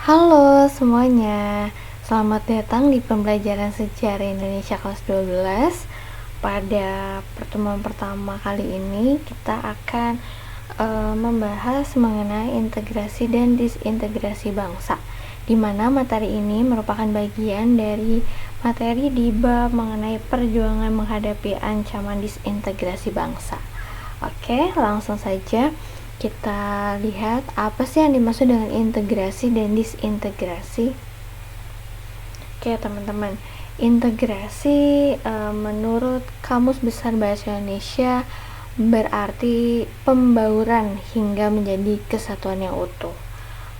Halo semuanya, selamat datang di pembelajaran sejarah Indonesia kelas 12. Pada pertemuan pertama kali ini kita akan membahas mengenai integrasi dan disintegrasi bangsa, di mana materi ini merupakan bagian dari materi di bab mengenai perjuangan menghadapi ancaman disintegrasi bangsa. Oke, langsung saja kita lihat apa sih yang dimaksud dengan integrasi dan disintegrasi. Oke teman-teman, integrasi menurut Kamus Besar Bahasa Indonesia berarti pembauran hingga menjadi kesatuan yang utuh.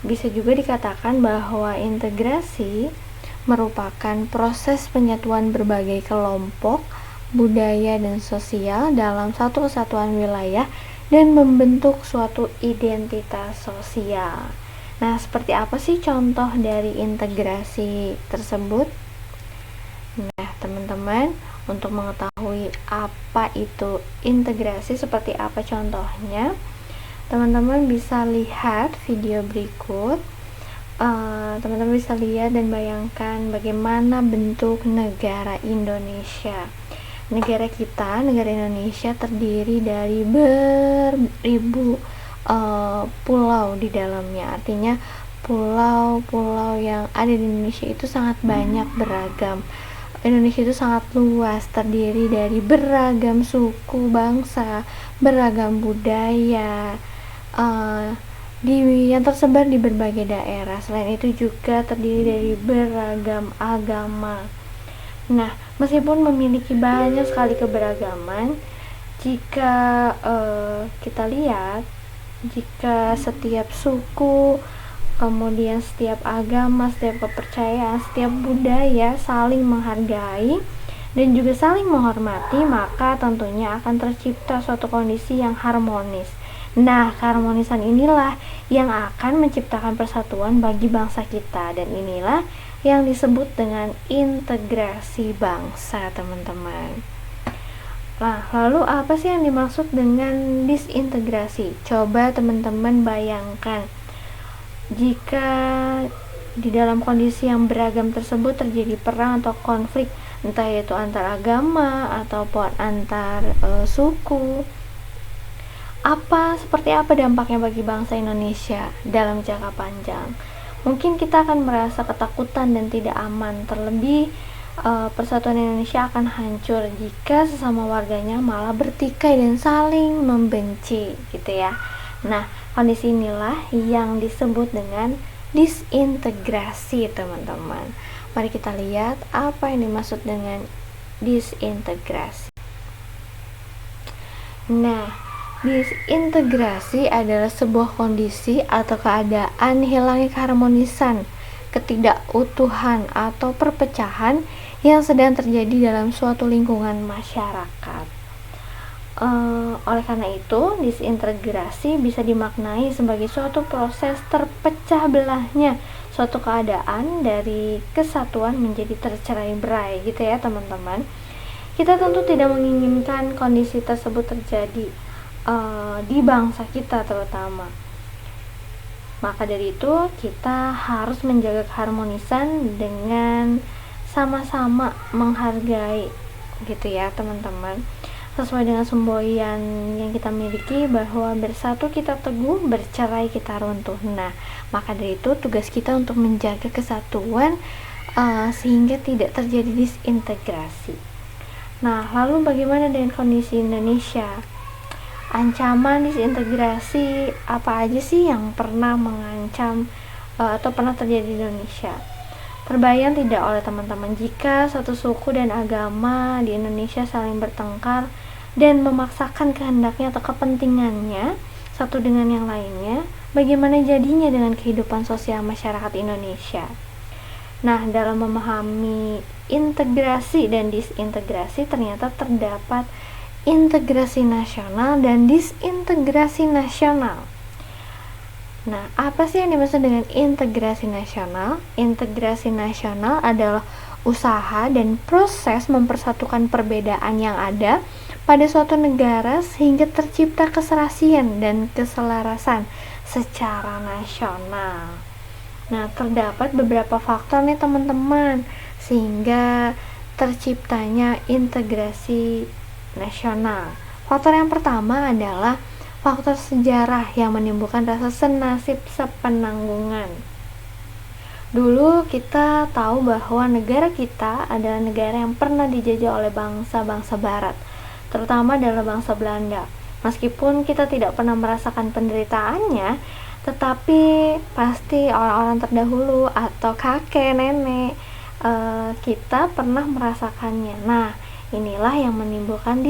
Bisa juga dikatakan bahwa integrasi merupakan proses penyatuan berbagai kelompok, budaya, dan sosial dalam satu kesatuan wilayah dan membentuk suatu identitas sosial. Nah, seperti apa sih contoh dari integrasi tersebut? Nah, teman-teman, untuk mengetahui apa itu integrasi, seperti apa contohnya, teman-teman bisa lihat video berikut. Teman-teman bisa lihat dan bayangkan bagaimana bentuk negara Indonesia. Negara kita, negara Indonesia terdiri dari beribu pulau di dalamnya. Artinya pulau-pulau yang ada di Indonesia itu sangat banyak, beragam. Indonesia itu sangat luas, terdiri dari beragam suku, bangsa, beragam budaya, yang tersebar di berbagai daerah. Selain itu juga terdiri dari beragam agama. Nah, meskipun memiliki banyak sekali keberagaman, jika kita lihat, jika setiap suku, kemudian setiap agama, setiap kepercayaan, setiap budaya saling menghargai dan juga saling menghormati, maka tentunya akan tercipta suatu kondisi yang harmonis. Nah, keharmonisan inilah yang akan menciptakan persatuan bagi bangsa kita, dan inilah yang disebut dengan integrasi bangsa, teman-teman. Nah, lalu apa sih yang dimaksud dengan disintegrasi? Coba teman-teman bayangkan, jika di dalam kondisi yang beragam tersebut terjadi perang atau konflik, entah itu antar agama ataupun antar suku, seperti apa dampaknya bagi bangsa Indonesia dalam jangka panjang? Mungkin kita akan merasa ketakutan dan tidak aman, terlebih persatuan Indonesia akan hancur jika sesama warganya malah bertikai dan saling membenci, gitu ya. Nah, kondisi inilah yang disebut dengan disintegrasi, teman-teman. Mari kita lihat apa yang dimaksud dengan disintegrasi. Nah, disintegrasi adalah sebuah kondisi atau keadaan hilangnya keharmonisan, ketidakutuhan, atau perpecahan yang sedang terjadi dalam suatu lingkungan masyarakat. Oleh karena itu, disintegrasi bisa dimaknai sebagai suatu proses terpecah belahnya suatu keadaan dari kesatuan menjadi tercerai-berai, gitu ya teman-teman. Kita tentu tidak menginginkan kondisi tersebut terjadi di bangsa kita terutama. Maka dari itu kita harus menjaga keharmonisan dengan sama-sama menghargai, gitu ya teman-teman, sesuai dengan semboyan yang kita miliki bahwa bersatu kita teguh, bercerai kita runtuh. Nah, maka dari itu tugas kita untuk menjaga kesatuan sehingga tidak terjadi disintegrasi. Nah, lalu bagaimana dengan kondisi Indonesia? Ancaman disintegrasi apa aja sih yang pernah mengancam atau pernah terjadi di Indonesia? Terbayang tidak oleh teman-teman jika satu suku dan agama di Indonesia saling bertengkar dan memaksakan kehendaknya atau kepentingannya satu dengan yang lainnya, bagaimana jadinya dengan kehidupan sosial masyarakat Indonesia? Nah, dalam memahami integrasi dan disintegrasi ternyata terdapat integrasi nasional dan disintegrasi nasional. Nah, apa sih yang dimaksud dengan integrasi nasional? Integrasi nasional adalah usaha dan proses mempersatukan perbedaan yang ada pada suatu negara sehingga tercipta keserasian dan keselarasan secara nasional. Nah, terdapat beberapa faktor nih teman-teman sehingga terciptanya integrasi nasional. Faktor yang pertama adalah faktor sejarah yang menimbulkan rasa senasib sepenanggungan. Dulu kita tahu bahwa negara kita adalah negara yang pernah dijajah oleh bangsa-bangsa barat, terutama adalah bangsa Belanda. Meskipun kita tidak pernah merasakan penderitaannya, tetapi pasti orang-orang terdahulu atau kakek nenek kita pernah merasakannya. Nah, inilah yang menimbulkan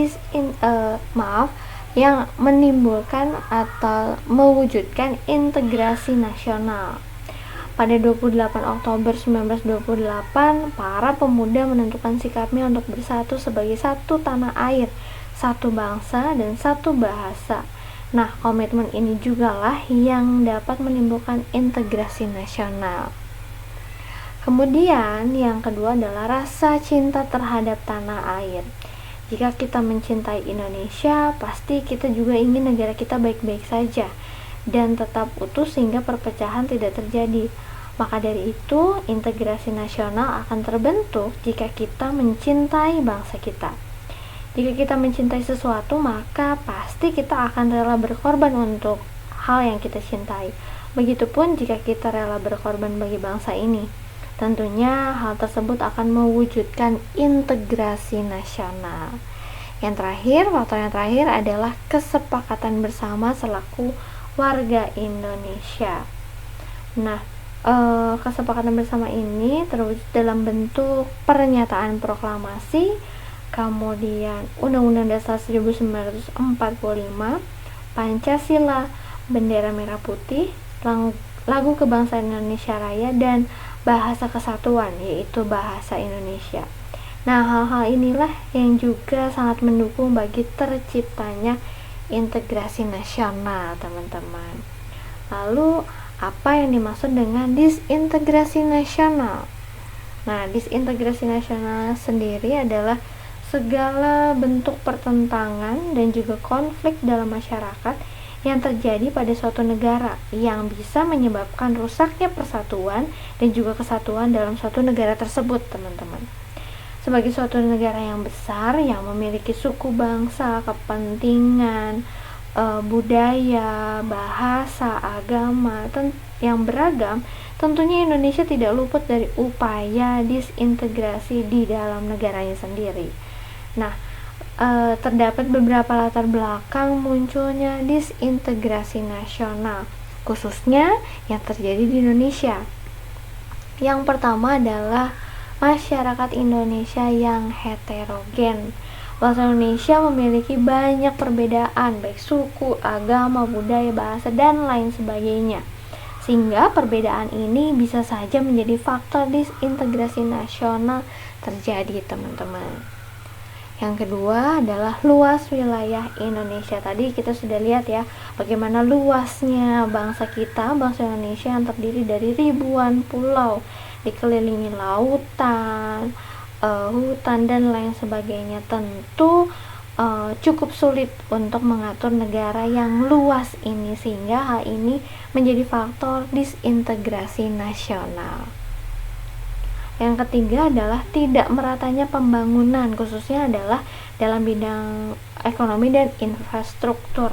yang menimbulkan atau mewujudkan integrasi nasional. Pada 28 Oktober 1928, para pemuda menentukan sikapnya untuk bersatu sebagai satu tanah air, satu bangsa, dan satu bahasa. Nah, komitmen ini jugalah yang dapat menimbulkan integrasi nasional. Kemudian, yang kedua adalah rasa cinta terhadap tanah air. Jika kita mencintai Indonesia, pasti kita juga ingin negara kita baik-baik saja dan tetap utuh sehingga perpecahan tidak terjadi. Maka dari itu, integrasi nasional akan terbentuk jika kita mencintai bangsa kita. Jika kita mencintai sesuatu, maka pasti kita akan rela berkorban untuk hal yang kita cintai. Begitupun jika kita rela berkorban bagi bangsa ini. Tentunya hal tersebut akan mewujudkan integrasi nasional. Faktor yang terakhir adalah kesepakatan bersama selaku warga Indonesia. Nah, kesepakatan bersama ini terwujud dalam bentuk pernyataan proklamasi, kemudian Undang-Undang Dasar 1945, Pancasila, bendera merah putih, lagu kebangsaan Indonesia Raya, dan bahasa kesatuan, yaitu bahasa Indonesia. Nah, hal-hal inilah yang juga sangat mendukung bagi terciptanya integrasi nasional, teman-teman. Lalu, apa yang dimaksud dengan disintegrasi nasional? Nah, disintegrasi nasional sendiri adalah segala bentuk pertentangan dan juga konflik dalam masyarakat yang terjadi pada suatu negara yang bisa menyebabkan rusaknya persatuan dan juga kesatuan dalam suatu negara tersebut, teman-teman. Sebagai suatu negara yang besar yang memiliki suku bangsa, kepentingan, budaya, bahasa, agama yang beragam, tentunya Indonesia tidak luput dari upaya disintegrasi di dalam negaranya sendiri. Nah, terdapat beberapa latar belakang munculnya disintegrasi nasional, khususnya yang terjadi di Indonesia. Yang pertama adalah masyarakat Indonesia yang heterogen. Bangsa Indonesia memiliki banyak perbedaan, baik suku, agama, budaya, bahasa, dan lain sebagainya. Sehingga perbedaan ini bisa saja menjadi faktor disintegrasi nasional terjadi, teman-teman. Yang kedua adalah luas wilayah Indonesia. Tadi kita sudah lihat ya, bagaimana luasnya bangsa kita, bangsa Indonesia yang terdiri dari ribuan pulau, dikelilingi lautan, hutan, dan lain sebagainya. Tentu cukup sulit untuk mengatur negara yang luas ini, sehingga hal ini menjadi faktor disintegrasi nasional. Yang ketiga adalah tidak meratanya pembangunan, khususnya adalah dalam bidang ekonomi dan infrastruktur.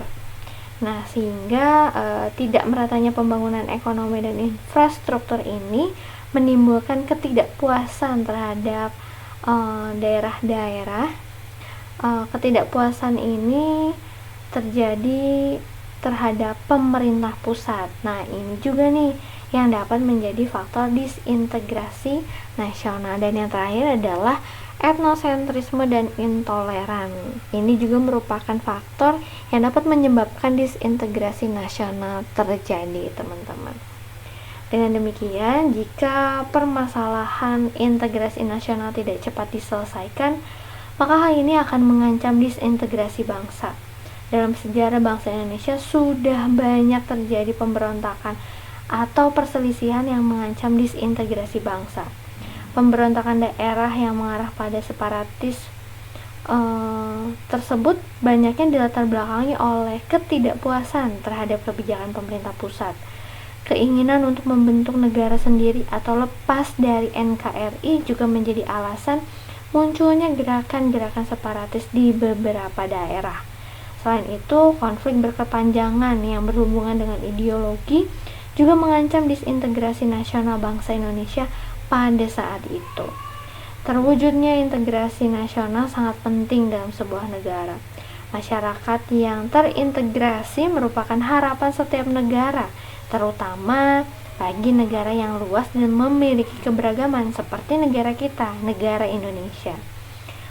Nah, sehingga tidak meratanya pembangunan ekonomi dan infrastruktur ini menimbulkan ketidakpuasan terhadap daerah-daerah. Ketidakpuasan ini terjadi terhadap pemerintah pusat. Nah, ini juga nih yang dapat menjadi faktor disintegrasi nasional. Dan yang terakhir adalah etnosentrisme dan intoleran. Ini juga merupakan faktor yang dapat menyebabkan disintegrasi nasional terjadi, teman-teman. Dengan demikian, jika permasalahan integrasi nasional tidak cepat diselesaikan, maka hal ini akan mengancam disintegrasi bangsa. Dalam sejarah bangsa Indonesia sudah banyak terjadi pemberontakan atau perselisihan yang mengancam disintegrasi bangsa. Pemberontakan daerah yang mengarah pada separatis tersebut banyaknya dilatar belakangi oleh ketidakpuasan terhadap kebijakan pemerintah pusat. keinginan untuk membentuk negara sendiri atau lepas dari NKRI juga menjadi alasan munculnya gerakan-gerakan separatis di beberapa daerah. Selain itu, konflik berkepanjangan yang berhubungan dengan ideologi juga mengancam disintegrasi nasional bangsa Indonesia pada saat itu. Terwujudnya integrasi nasional sangat penting dalam sebuah negara. Masyarakat yang terintegrasi merupakan harapan setiap negara, terutama bagi negara yang luas dan memiliki keberagaman seperti negara kita, negara Indonesia.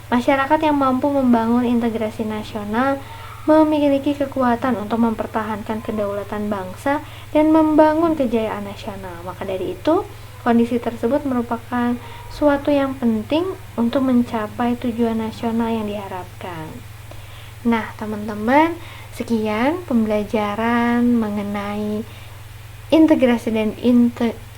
Masyarakat yang mampu membangun integrasi nasional memiliki kekuatan untuk mempertahankan kedaulatan bangsa dan membangun kejayaan nasional. Maka dari itu, kondisi tersebut merupakan suatu yang penting untuk mencapai tujuan nasional yang diharapkan. Nah, teman-teman, sekian pembelajaran mengenai integrasi dan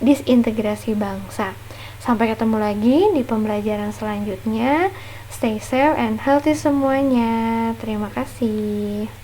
disintegrasi bangsa. Sampai ketemu lagi di pembelajaran selanjutnya. Stay safe and healthy semuanya. Terima kasih.